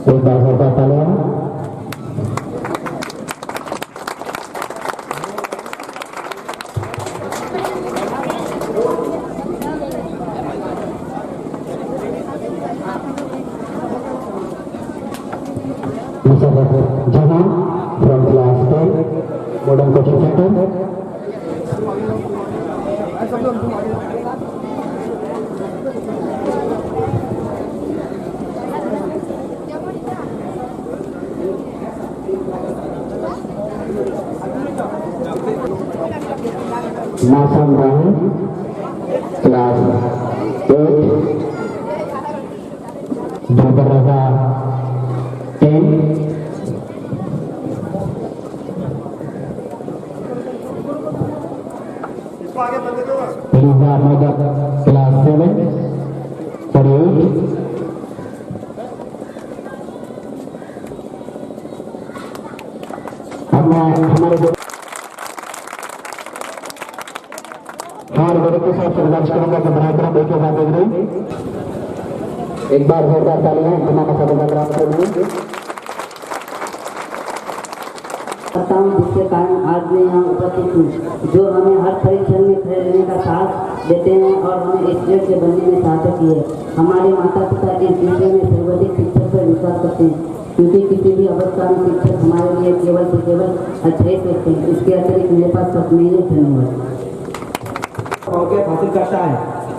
एक बार होगा तालियां। जहां from class 10 modern coaching centre. मौसम रानी क्लास 8 डॉक्टर रजा 10 लिजा मदद क्लास 7 48। हमारे बड़े के साथ संघर्ष करूंगा कि बनाकर हम एक साथ देख रहे। एक बार जोरदार तालियां तमाम सदस्यों के लिए करता हूं, जिसके कारण आज मैं यहाँ उपस्थित हूँ, जो हमें हर परीक्षा में खड़े रहने का साथ देते हैं और हमें स्टूडेंट से बनने में सहायता की है। हमारे माता पिता इस विषय में सर्वाधिक शिक्षक पर विश्वास करते हैं, क्योंकि किसी भी अवस्था में शिक्षक हमारे लिए केवल से केवल अच्छे ही सोचते हैं। इसके अतिरिक्त मेरे पास सब नहीं है। धन्यवाद। हासिल करता है।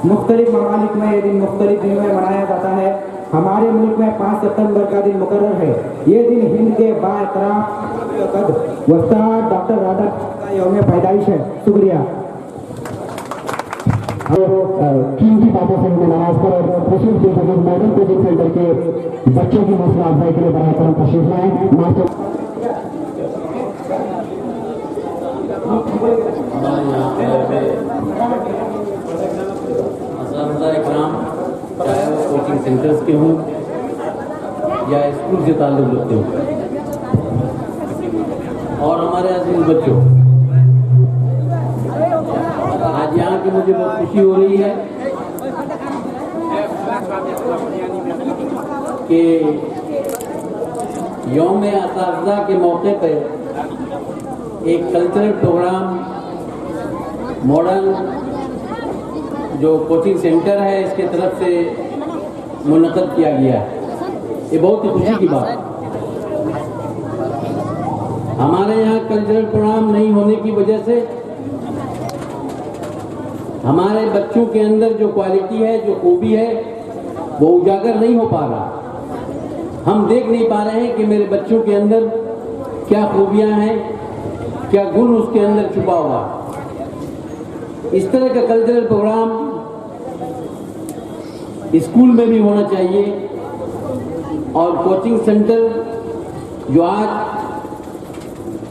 मुख्तलिफ ममालिक में ये दिन मुख्तलिफ दिनों में मनाया जाता है। हमारे मुल्क में 5 सितंबर का दिन मुकर्रर है। ये दिन हिंद के बाएतराम वस्ताद डॉक्टर राधाकृष्णन का यौम पैदाइश है। शुक्रिया। कीमती बातों से नमाज पर और खुशी से मॉडर्न कोचिंग सेंटर के बच्चों की हौसला अफजाई के लिए बनाकर तशरीफ लाएं। चाहे वो कोचिंग सेंटर्स के हों या स्कूल से ताल्लुक रखते हों, और हमारे अजीज बच्चों, आज यहाँ की मुझे बहुत खुशी हो रही है कि यौम असातिज़ा के मौके पर एक कल्चरल प्रोग्राम मॉडर्न जो कोचिंग सेंटर है इसके तरफ से मुनक़द किया गया है। ये बहुत ही खुशी की बात है। हमारे यहाँ कल्चरल प्रोग्राम नहीं होने की वजह से हमारे बच्चों के अंदर जो क्वालिटी है, जो खूबी है, वो उजागर नहीं हो पा रहा। हम देख नहीं पा रहे हैं कि मेरे बच्चों के अंदर क्या खूबियां हैं, क्या गुण उसके अंदर छुपा हुआ। इस तरह का कल्चरल प्रोग्राम स्कूल में भी होना चाहिए, और कोचिंग सेंटर जो आज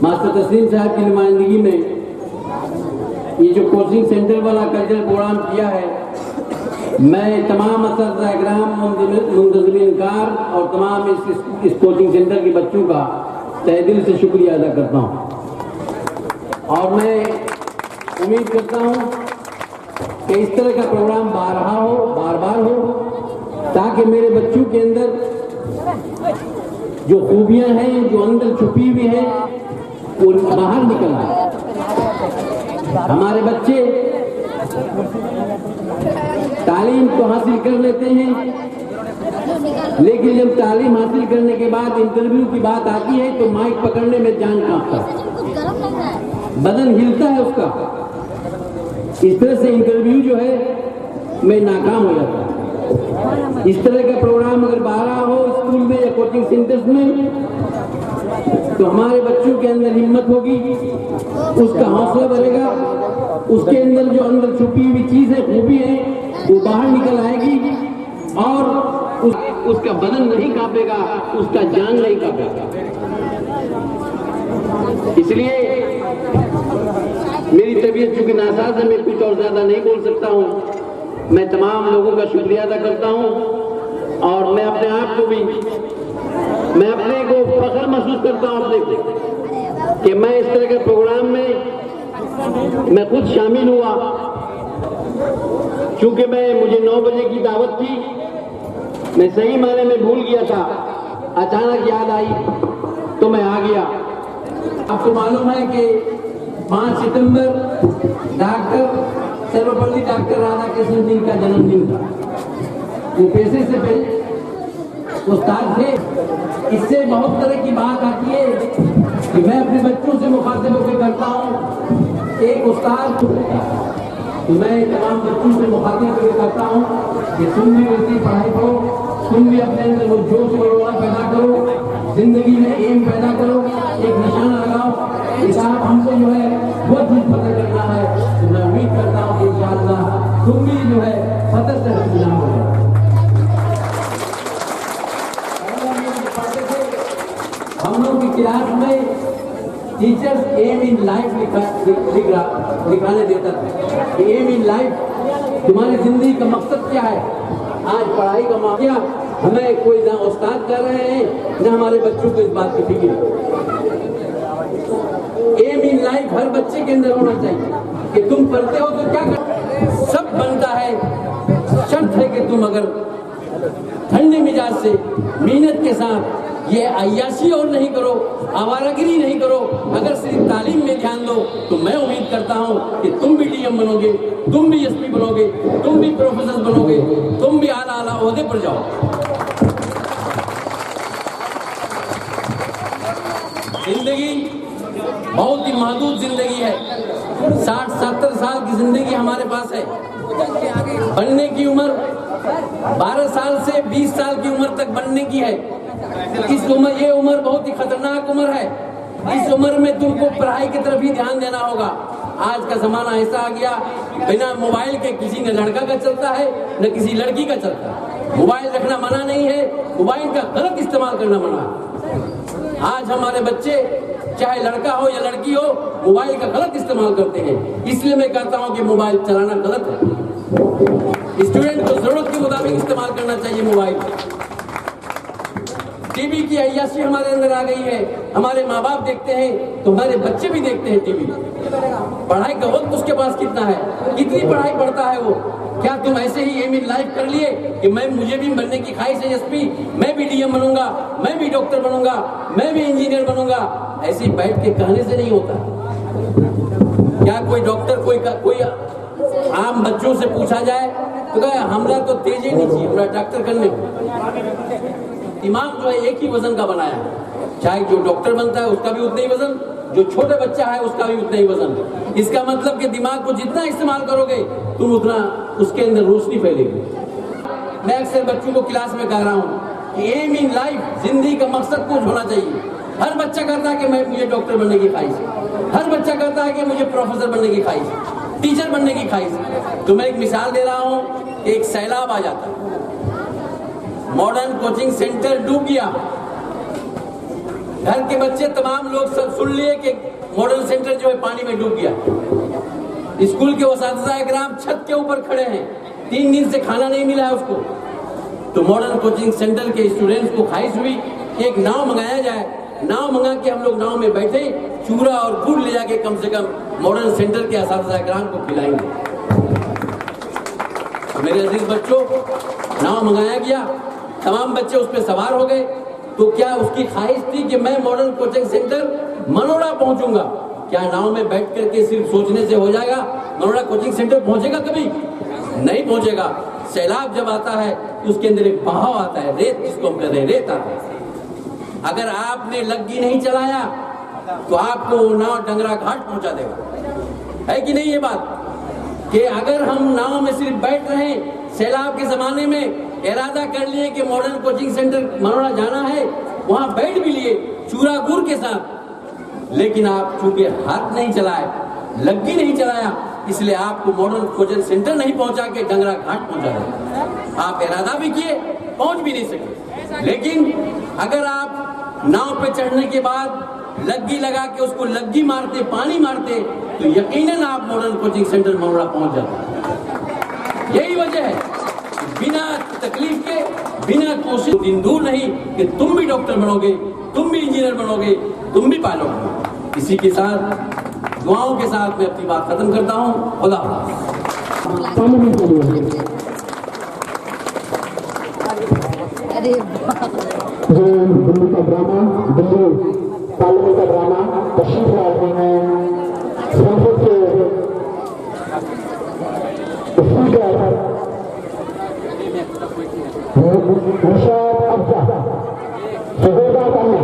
मास्टर तस्लीम साहब की नुमाइंदगी में ये जो कोचिंग सेंटर वाला कल्चरल प्रोग्राम किया है, मैं तमाम असातिज़ा इकराम, मुंतज़िमीन कार और तमाम इस कोचिंग सेंटर के बच्चों का तहे दिल से शुक्रिया अदा करता हूँ। और मैं उम्मीद करता हूँ कि इस तरह का प्रोग्राम बार बार हो, ताकि मेरे बच्चों के अंदर जो खूबियां हैं, जो अंदर छुपी हुई हैं, वो बाहर निकल आए। हमारे बच्चे तालीम तो हासिल कर लेते हैं, लेकिन जब तालीम हासिल करने के बाद इंटरव्यू की बात आती है तो माइक पकड़ने में जान कांपता है, बदन हिलता है उसका। इस तरह से इंटरव्यू जो है मैं नाकाम हो जाता है। इस तरह का प्रोग्राम अगर बाहर हो स्कूल में या कोचिंग सेंटर्स में, तो हमारे बच्चों के अंदर हिम्मत होगी, उसका हौसला बढ़ेगा, उसके अंदर जो अंदर छुपी हुई चीज है, खूबी है, वो बाहर निकल आएगी, और उसका बदन नहीं कांपेगा, उसका जान नहीं कांपेगा। इसलिए मेरी तबीयत चूंकि नासाज है, मैं कुछ और ज्यादा नहीं बोल सकता हूँ। मैं तमाम लोगों का शुक्रिया अदा करता हूँ, और मैं अपने आप को भी, मैं अपने को फख्र महसूस करता हूँ अपने को कि मैं इस तरह के प्रोग्राम में मैं खुद शामिल हुआ। चूंकि मुझे 9 बजे की दावत थी, मैं सही मायने में भूल गया था, अचानक याद आई तो मैं आ गया। आपको मालूम है कि 5 सितंबर डॉक्टर सर्वपल्ली डॉक्टर राधाकृष्ण जी का जन्मदिन था। वो पैसे से पहले उस्ताद थे। इससे बहुत तरह की बात आती है कि मैं अपने बच्चों से मुखातिब होकर करता हूँ। एक उस्ताद मैं तमाम बच्चों से मुखातिब होकर करता हूँ कि तुम भी वैसी पढ़ाई करो, तुम भी अपने अंदर वो जोश वगैरह पैदा करो, जिंदगी में एम पैदा करो, एक निशाना लगाओ कि साहब हमको जो है वो चीज पता करना है। तो मैं उम्मीद करता हूँ कि इंशाअल्लाह तुम भी जो है फतह से इंतजाम हो जाए। हम लोग की क्लास में टीचर्स एम इन लाइफ लिखाने देता था। एम इन लाइफ, तुम्हारी जिंदगी का मकसद क्या है। आज पढ़ाई का मामला हमें कोई ना उस्ताद कर रहे हैं ना हमारे बच्चों को इस बात की फिक्र। एम इन लाइफ हर बच्चे के अंदर होना चाहिए कि तुम पढ़ते हो तो क्या कर, सब बनता है। शर्त है कि तुम अगर ठंडे मिजाज से मेहनत के साथ ये अय्याशी और नहीं करो, आवारागिरी नहीं करो, अगर सिर्फ तालीम में ध्यान दो तो मैं उम्मीद करता हूँ कि तुम भी डीएम बनोगे, तुम भी एसपी बनोगे, तुम भी प्रोफेसर बनोगे, तुम भी आला आला ओहदे पर जाओ। जिंदगी बहुत ही महदूद जिंदगी है। 60-70 साल की जिंदगी हमारे पास है। बनने की उम्र 12 साल से 20 साल की उम्र तक बनने की है। ये उम्र बहुत ही खतरनाक उम्र है। इस उम्र में तुमको पढ़ाई की तरफ ही ध्यान देना होगा। आज का जमाना ऐसा आ गया, बिना मोबाइल के किसी न लड़का का चलता है न किसी लड़की का चलता है। मोबाइल रखना मना नहीं है, मोबाइल का गलत इस्तेमाल करना मना है। आज हमारे बच्चे चाहे लड़का हो या लड़की हो, मोबाइल का गलत इस्तेमाल करते हैं। इसलिए मैं कहता हूँ कि मोबाइल चलाना गलत है। स्टूडेंट को जरूरत के मुताबिक इस्तेमाल करना चाहिए मोबाइल। टीवी की अय्याशी हमारे अंदर आ गई है। हमारे माँ बाप देखते हैं तो हमारे बच्चे भी देखते हैं टीवी। पढ़ाई का वक्त उसके पास कितना है, कितनी पढ़ाई पढ़ता है वो। क्या तुम ऐसे ही एम इन लाइफ कर लिए कि मुझे भी बनने की ख्वाहिश है एसपी, मैं भी डीएम बनूंगा, मैं भी डॉक्टर बनूंगा, मैं भी इंजीनियर बनूंगा। ऐसे ही बैठ के कहने से नहीं होता। क्या कोई डॉक्टर कोई आम बच्चों से पूछा जाए तो कहे हमरा तो तेज ही नहीं चाहिए, हमरा डॉक्टर करने को। दिमाग जो है एक ही वजन का बनाया है। चाहे जो डॉक्टर बनता है उसका भी उतना ही वजन, जो छोटा बच्चा है उसका भी उतना ही वजन। इसका मतलब कि दिमाग को जितना इस्तेमाल करोगे तुम उतना उसके अंदर रोशनी फैलेगी। मैं अक्सर बच्चों को क्लास में कह रहा हूँ कि एम इन लाइफ, जिंदगी का मकसद कुछ होना चाहिए। हर बच्चा कहता है कि मुझे डॉक्टर बनने की ख्वाहिश है, हर बच्चा कहता है कि मुझे प्रोफेसर बनने की ख्वाहिश है, टीचर बनने की ख्वाहिश है। तो मैं एक मिसाल दे रहा हूँ, एक सैलाब आ जाता है, मॉडर्न कोचिंग सेंटर डूब गया, घर के बच्चे तमाम लोग सब सुन लिए कि मॉडर्न सेंटर जो है पानी में डूब गया। स्कूल के उस्ताद इकराम छत के ऊपर खड़े हैं, 3 दिन से खाना नहीं मिला है उसको। तो मॉडर्न कोचिंग सेंटर के स्टूडेंट्स को ख्वाहिश हुई कि एक नाव मंगाया जाए। नाव मंगा के हम लोग नाव में बैठे, चूरा और गुड़ ले जाके कम से कम मॉडर्न सेंटर के उस्ताद इकराम को खिलाएंगे। मेरे अजीज बच्चों, नाव मंगाया गया, तमाम बच्चे उस पर सवार हो गए। तो क्या उसकी ख्वाहिश थी कि मैं मॉडर्न कोचिंग सेंटर मनोड़ा पहुंचूंगा? क्या नाव में बैठ करके सिर्फ सोचने से हो जाएगा? मनोड़ा कोचिंग सेंटर पहुंचेगा कभी? नहीं पहुंचेगा। सैलाब जब आता है तो उसके अंदर एक बहाव आता है, रेत जिसको हम कह रहे हैं, रेत आता है। अगर आपने लग्गी नहीं चलाया तो आपको वो नाव डंगरा घाट पहुंचा देगा। है कि नहीं ये बात? कि अगर हम नाव में सिर्फ बैठ रहे हैं, सैलाब के जमाने में इरादा कर लिए कि मॉडर्न कोचिंग सेंटर मनोड़ा जाना है, वहां बैठ भी लिए चूरा गुड़ के साथ, लेकिन आप चूंकि हाथ नहीं चलाए, लग्गी नहीं चलाया, इसलिए आपको मॉडर्न कोचिंग सेंटर नहीं पहुंचा के डंगरा घाट पहुंचा दिया। आप इरादा भी किए, पहुंच भी नहीं सके। लेकिन अगर आप नाव पे चढ़ने के बाद लग्गी लगा के उसको लग्गी मारते, पानी मारते, तो यकीनन आप मॉडर्न कोचिंग सेंटर मनोड़ा पहुंच जाते। यही वजह है, बिना तकलीफ के, बिना कोशिश, दिन दूर नहीं कि तुम भी डॉक्टर बनोगे, तुम भी इंजीनियर बनोगे, तुम भी पायलट बनोगे। इसी के साथ दुआओं के साथ मैं अपनी बात खत्म करता हूँ। खुदा हाफ़िज़। जो दिल्ली का ड्रामा, दिल्ली पार्लियामेंट का ड्रामा तशरीफ ला रहे हैं संसद के स्पीकर निशाद अब्दा सुबेदार करने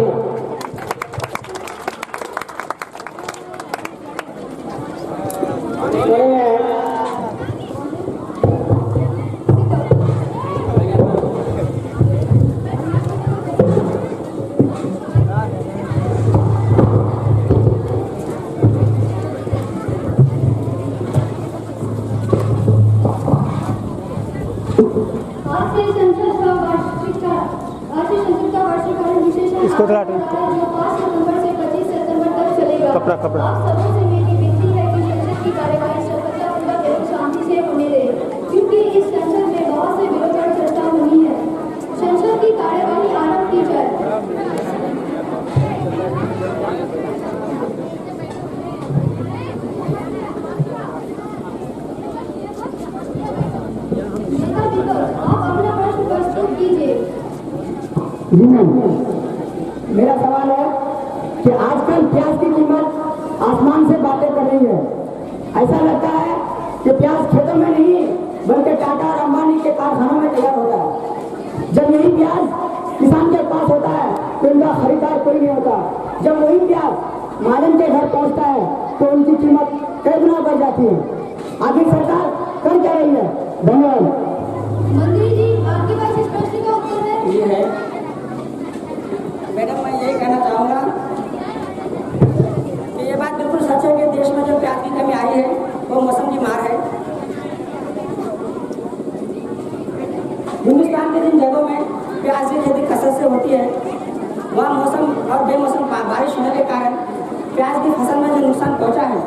इसको थोड़ा हटाओ। जो 5 सितंबर से 25 सितंबर तक चलेगा। कपड़ा। आप सबों से मेरी विनती है कि संसद की कार्यवाही सफलतापूर्वक एवं शांति से होने दें, क्योंकि इस संसद में बहुत से बिलों पर चर्चा होनी है। संसद की कार्यवाही आरंभ की जाए। आप अपना प्रश्न प्रस्तुत कीजिए। मेरा सवाल है कि आजकल प्याज की कीमत आसमान से बातें कर रही है। ऐसा लगता है कि प्याज खेतों में नहीं बल्कि टाटा और अंबानी के कारखानों में तैयार होता है। जब यही प्याज किसान के पास होता है तो इनका खरीदार कोई नहीं होता। जब वही प्याज महाजन के घर पहुंचता है तो उनकी कीमत कई गुना बढ़ जाती है। आखिर सरकार कर क्या रही है? धन्यवाद। मंत्री जी, आपके पास इस प्रश्न का उत्तर है? ये है मैडम, मैं यही कहना चाहूँगा कि ये बात बिल्कुल सच है कि देश में जो प्याज की कमी आई है वो मौसम की मार है। हिंदुस्तान के जिन जगहों में प्याज की खेती कसरत से होती है वहाँ मौसम और बेमौसम बारिश होने के कारण प्याज की फसल में जो नुकसान पहुँचा है,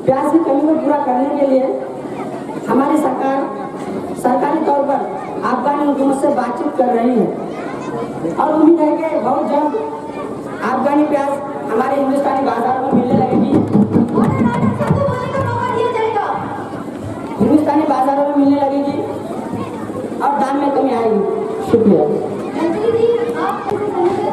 प्याज की कमी को पूरा करने के लिए हमारी सरकार सरकारी तौर पर अफगान हुकूमत से बातचीत कर रही है और उम्मीद है कि बहुत जल्द अफगानी प्याज हमारे हिंदुस्तानी बाजारों में मिलने लगेगी। सबको बोलने का मौका दिया जाएगा। हिंदुस्तानी बाजारों में मिलने लगेगी और दाम में कमी आएगी। शुक्रिया। मंत्री जी, आप कैसे समझे?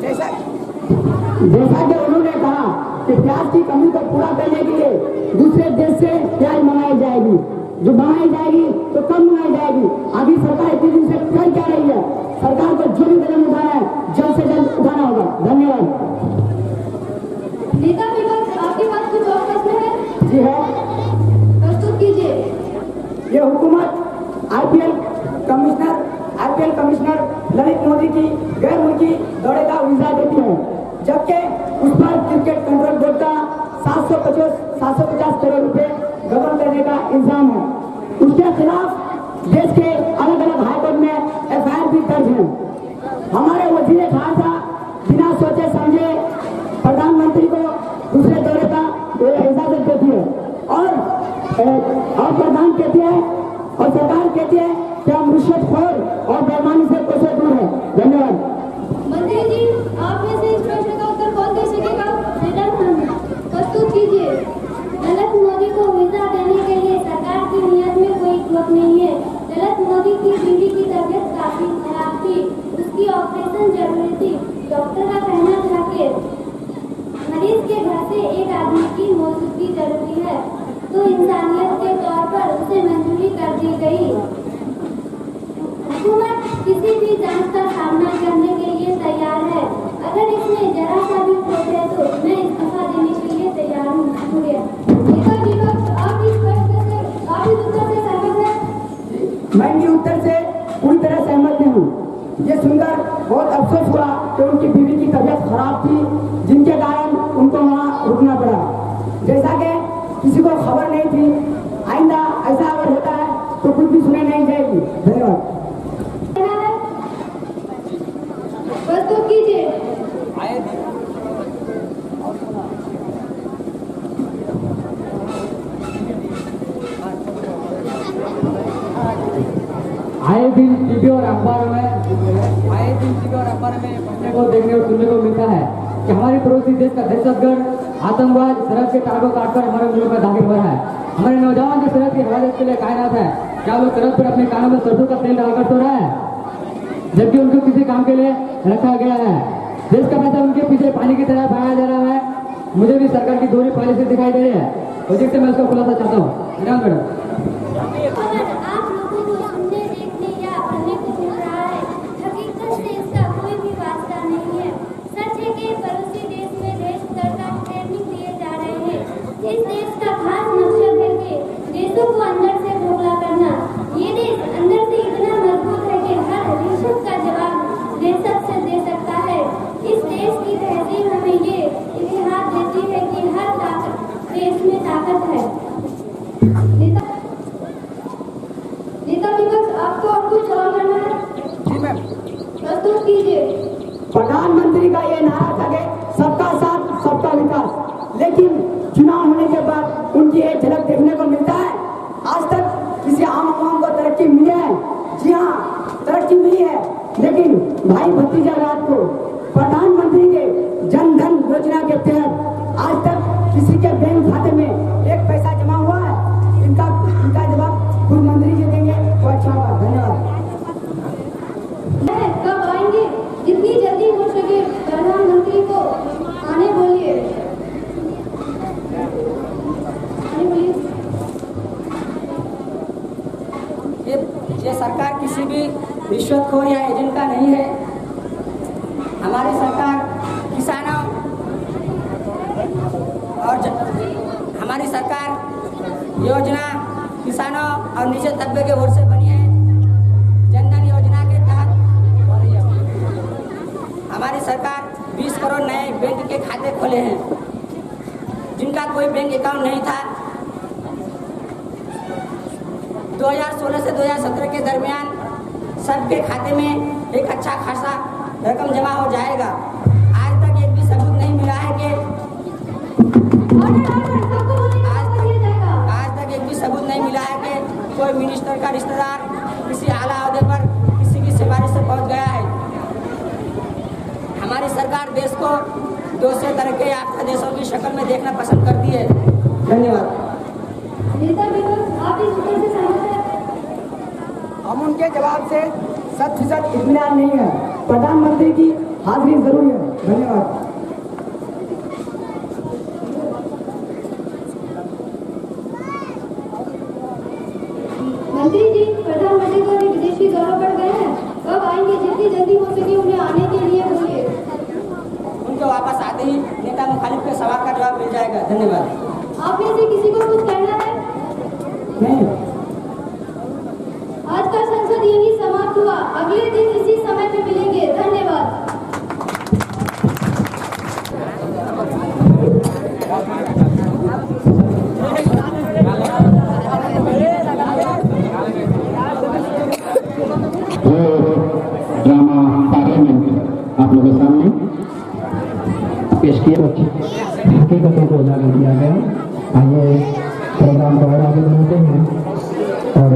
जैसा कि उन्होंने कहा कि प्याज की कमी को पूरा करने के लिए दूसरे देश से प्याज मंगाई जाएगी। जो मंगाई जाएगी तो कम मंगाई जाएगी। अभी सरकार इतने दिन से कर क्या रही है? सरकार को जो भी कदम उठाना है जल्द से जल्द उठाना होगा। धन्यवाद। नेता विपक्ष, आपके पास कुछ और प्रश्न है? जी है। प्रस्तुत कीजिए। ये हुकूमत आईपीएल कमिश्नर ललित मोदी की गैर मुल्की दौरे का वीजा देती है, जबकि उस पर क्रिकेट कंट्रोल बोर्ड का 750 करोड़ रुपए गबन करने का इल्जाम है। उसके खिलाफ देश के अलग अलग हाईकोर्ट में एफआईआर भी दर्ज है। हमारे वजीर खारजा बिना सोचे समझे प्रधानमंत्री को दूसरे दौरे का इजाजत देती है और प्रधान कहती है और सरकार कहती है कि हम रिश्वतखोर और बेईमानी से कोसों दूर है। धन्यवाद। मंत्री जी, आप में से इस प्रश्न का उत्तर कौन दे सकेगा? प्रस्तुत कीजिए। ललित मोदी को वीजा देने के लिए सरकार की नीयत में कोई खोट नहीं है। ललित मोदी की बीवी की तबीयत काफी खराब थी, उसकी ऑपरेशन जरूरी थी। डॉक्टर का कहना था कि मरीज के घर से एक आदमी की मौजूदगी जरूरी है, तो इंसानियत के तौर पर उसे मंजूरी कर दी गई। हुकूमत किसी भी जांच का सामना करने के लिए तैयार है। अगर इसमें जरा सा भी खोट है तो मैं इस्तीफा देने के लिए तैयार हूँ। शुक्रिया। नेता विपक्ष, आप इस उत्तर से सहमत हैं? मैं इनके उत्तर से पूरी तरह सहमत नहीं हूँ। ये सुनकर बहुत अफसोस हुआ कि उनकी बीवी की तबीयत खराब थी, जिनके कारण उनको वहाँ रुकना पड़ा। जैसा कि किसी को खबर नहीं थी, आइंदा ऐसा अगर होता है तो कुछ भी सुने नहीं जाएगी। धन्यवाद। प्रस्तुत कीजिए। आए दिन टीवी और अखबारों में आए दिन टीवी और अखबार में पढ़ने को देखने और सुनने को मिलता है कि हमारे पड़ोसी देश का दहशतगर्द आतंकवाद सरहद के तार को काटकर हमारे मुल्क में दाखिल हो रहा है। हमारे नौजवान जो सरहद की हिफाजत के लिए कायनात है, क्या वो सरहद पर अपने कानों में सरसों का तेल डालकर सो रहा है, जबकि उनको किसी काम के लिए रखा गया है। देश का पैसा उनके पीछे पानी की तरह बहाया जा रहा है। मुझे भी सरकार की दोहरी पॉलिसी दिखाई दे रही है, उसी से मैं उसका खुलासा चाहता हूँ। मैडम आप लोगों को सुनने, देखने या पढ़ने को मिल रहा है, हकीकत से इसका कोई भी वास्ता नहीं है। सच है कि पड़ोसी देश में देश स्तर का ट्रेनिंग दिए जा रहे हैं। इस देश का खास मकसद है कि देशों को अंदर से खोखला करना। ये देश अंदर से इतना मजबूत है कि हर रिश्वत का जवाब देशक से दे सकता है। इस देश की तहजीब हमें ये इतिहास देती है कि हर देश में ताकत है। नेता विपक्ष, आपको अब कुछ सवाल करना है? जी मैम। प्रस्तुत कीजिए। प्रधानमंत्री का ये नारा था कि सबका साथ सबका विकास, लेकिन चुनाव होने के बाद उनकी एक झलक देखने को मिलता है। आज तक किसी आम आवाम को तरक्की मिली है? जी हाँ, तरक्की मिली है, लेकिन भाई भतीजा रात को प्रधानमंत्री के जन धन योजना के तहत आज तक किसी के बैंक खाते में एक पैसा जमा हुआ है? इनका जवाब खुद मंत्री जी देंगे तो अच्छा होगा। धन्यवाद। कब आएंगे? जितनी जल्दी हो सके प्रधानमंत्री को आने बोलिए। ये सरकार किसी भी रिश्वतखोर या एजेंट का नहीं है। हमारी सरकार किसानों और हमारी सरकार योजना किसानों और निजी तबके के वोट से बनी है। जनधन योजना के तहत हमारी सरकार 20 करोड़ नए बैंक के खाते खोले हैं। जिनका कोई बैंक अकाउंट नहीं था, 2016 से 2017 के दरमियान सबके खाते में एक अच्छा खासा रकम जमा हो जाएगा। आज तक एक भी सबूत नहीं मिला है कि सबूत नहीं मिला है कि कोई मिनिस्टर का रिश्तेदार किसी आला ओहदे पर किसी की सिफारिश से पहुंच गया है। हमारी सरकार देश को दूसरे तरह के याफ्ता देशों की शक्ल में देखना पसंद करती है। धन्यवाद। नेता विपक्ष, आप इस उत्तर से सहमत हैं? हम उनके जवाब से 100% इत्मीनान नहीं है। प्रधानमंत्री की हाजिरी जरूरी है। धन्यवाद। मंत्री जी, प्रधानमंत्री को विदेशी दौरे पर गए हैं, कब आएंगे? जितनी जल्दी हो सके उन्हें आने के लिए बोलिए। उनके वापस आते ही नेता मुखालिफ के सवाल का जवाब मिल जाएगा। धन्यवाद। आप में से किसी को कुछ कहना है? नहीं। आज का संसद यही समाप्त हुआ। अगले दिन इसी समय पे मिलेंगे। धन्यवाद। ड्रामा पार्लियामेंट आप लोगों के सामने पेश किया हकीकतों को उजागर किया गया। आइए प्रोग्राम को और आगे बढ़ाते हैं और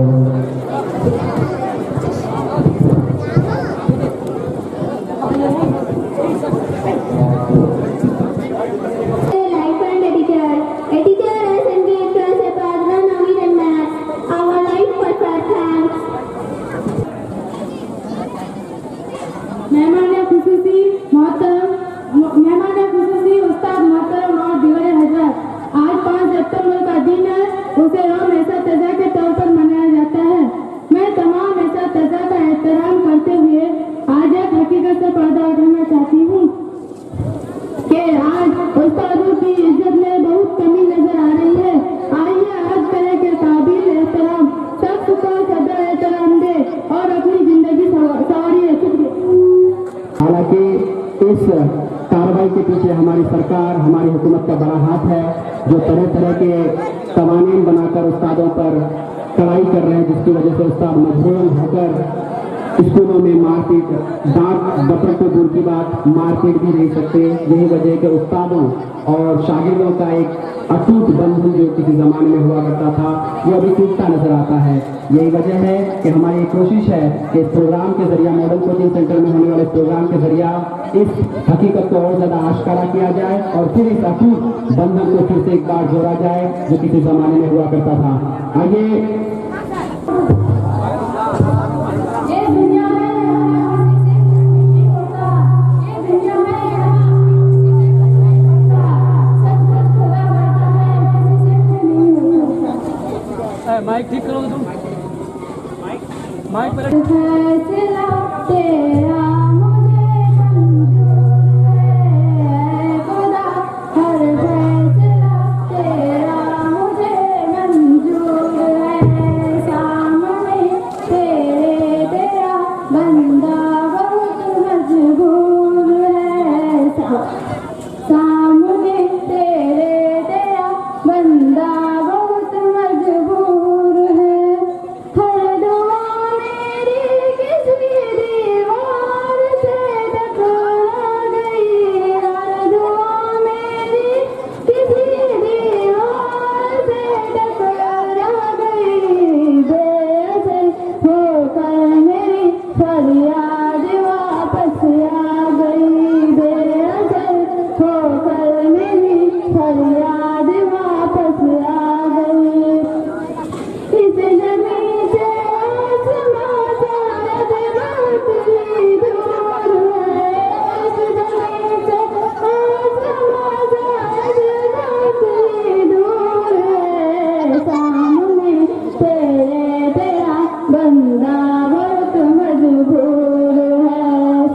कार्रवाई के पीछे हमारी सरकार, हमारी हुकूमत का बड़ा हाथ है, जो तरह तरह के कवानीन बनाकर उस्तादों पर कड़ाई कर रहे हैं, जिसकी वजह से उस्ताद मजबूरन होकर स्कूलों में मारपीट, डांट डपट तो दूर की बात, मारपीट भी नहीं सकते। यही वजह के उस्तादों और शागिर्दों का एक अटूट बंधन जो किसी जमाने में हुआ करता था वो अभी टूटता नजर आता है। यही वजह है कि हमारी कोशिश है कि इस प्रोग्राम के जरिए, मॉडल कोचिंग सेंटर में होने वाले प्रोग्राम के जरिए इस हकीकत को और ज्यादा आश्कारा किया जाए और फिर इस अटूट बंधन को फिर से एक बार जोड़ा जाए जो किसी जमाने में हुआ करता था। आइए माइक ठीक करो तुम, माइक पर फैसला तेरा मुझे मंजूर है खुदा, हर फैसला तेरा मुझे मंजूर है। सामने तेरे तेरा बंदा बहुत मजबूर है। सामने तेरे तेरा बंदा बहुत मजबूर है। हर दुआ मेरी किसी दीवार से टकरा गई, हर दुआ मेरी किसी दीवार से टकरा गई। बेअसर होकर मेरी फरियाद वापस आ गई, बेअसर होकर मेरी फरियाद वापस आ गई। इस जमीन से आसमां शायद बहुत ही दूर है, इस जमीन से आसमां शायद बहुत ही दूर है। सामने तेरे तेरा बंदा बहुत मजबूर है,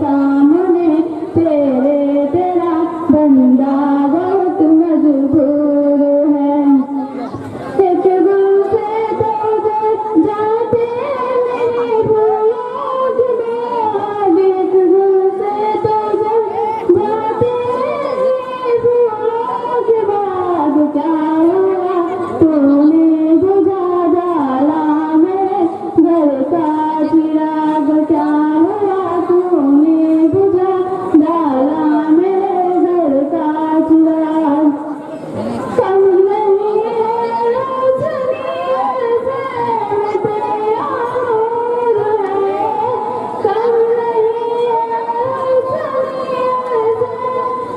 सामने तेरे तेरा बंदा बहुत मजबूर है। एक गुल से तो जाते मेरे फूलों के बाग, एक गुल से तो जाते मेरे फूलों के बाग। क्या हुआ तूने बुझा डाला मेरे घर का चिराग, क्या हुआ तूने बुझा डाला मेरे घर का चिराग। कम नहीं है रोशनी से तेरा नूर है, कम नहीं है रोशनी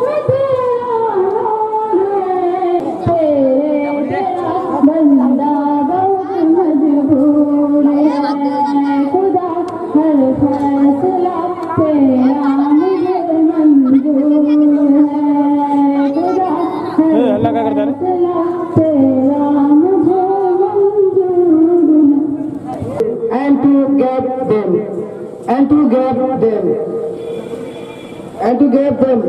से तेरा नूर है। तेरे तेरा बंदा बहुत मजबूर है खुदा, हर फैसला तेरा मुझे मंजूर है खुदा, हर फैसला तेरा मुझे मंजूर है। and to give them, and to give them, and to give them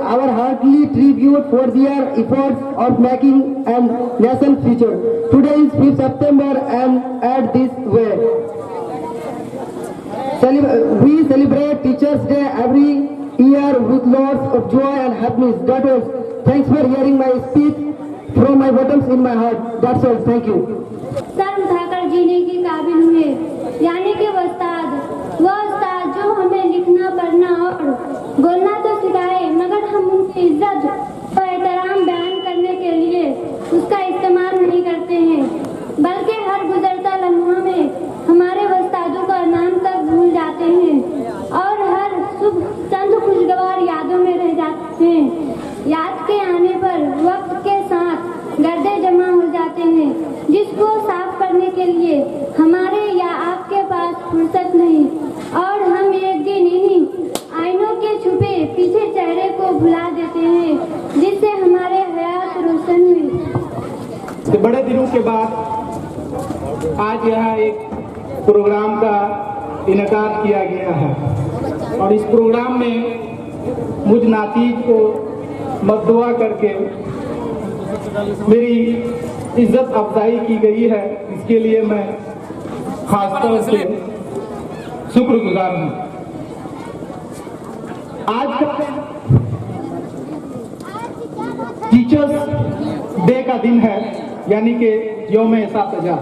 our heartily tribute for their efforts of making a nation future. Today is 5th September and at this way we celebrate Teachers Day every year with lots of joy and happiness. That was. Thanks for hearing my speech from my bottoms in my heart. That's all. Thank you. Sir उठाकर जीने के काबिल हुए, यानी कि वो उस्ताद जो हमें लिखना पढ़ना और बोलना तो सिखाए, मगर हम उनकी इज्जत और एहतराम बयान करने के लिए उसका इस्तेमाल नहीं करते हैं, बल्कि हर गुजरता लम्हा में हमारे उस्तादों का नाम तक भूल जाते हैं और हर सुबह चंद खुशगवार यादों में रह जाते हैं। याद के आने पर वक्त के साथ गर्दे जमा हो जाते हैं, जिसको साफ करने के लिए हमारे या आपके पास फुर्सत नहीं, और हम एक दिन इन्हीं आईनों के छुपे पीछे चेहरे को भुला देते हैं, जिससे हमारे हयात रोशन हुई। बड़े दिनों के बाद आज यहाँ एक प्रोग्राम का इनेकाद किया गया है और इस प्रोग्राम में मुझ नातीज को मद्दुआ करके मेरी इज्जत अफजाई की गई है। इसके लिए मैं खासतौर से शुक्रगुजार हूँ। आज का टीचर्स डे का दिन है, यानी कि यौम-ए-सातजा।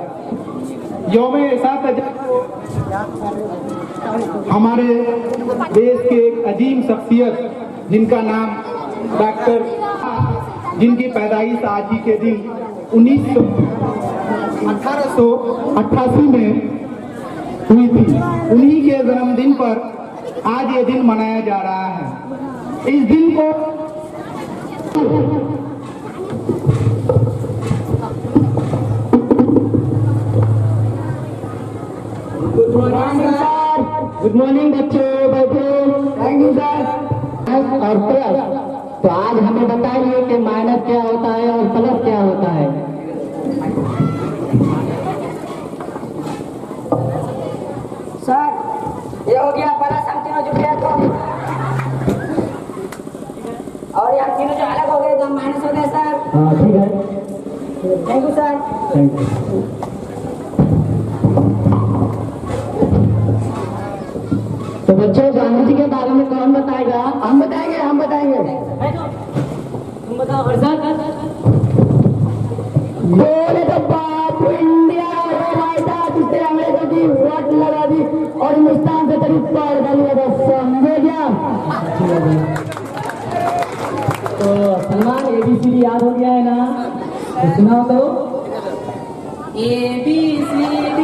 हमारे देश के एक अजीम शख्सियत जिनका नाम डॉक्टर, जिनकी पैदाइश आज ही के दिन 1888 में हुई थी, उन्हीं के जन्मदिन पर आज ये दिन मनाया जा रहा है। इस दिन को गुड मॉर्निंग बच्चों, बैठो। Thank you sir. और प्लस, तो आज हमें बताइए कि माइनस क्या होता है और प्लस क्या होता है। सर ये हो गया बड़ा सम तीनों जुड़ गया तो, और यार तीनों जो अलग हो गए तो माइनस हो गए सर। हाँ ठीक है, thank you sir. Thank you. तो बच्चों, गांधी जी के बारे में कौन बताएगा? हम बताएंगे, हम बताएंगे। तुम बताओ हर्षद। बोले तो बाप इंडिया भाई साहब, जिससे अंग्रेजों की वोट लगा दी और हिंदुस्तान से करीब पार डाली है, समझे क्या? तो सलमान ABCD याद हो गया है ना? तो सुनाओ तो। ABCD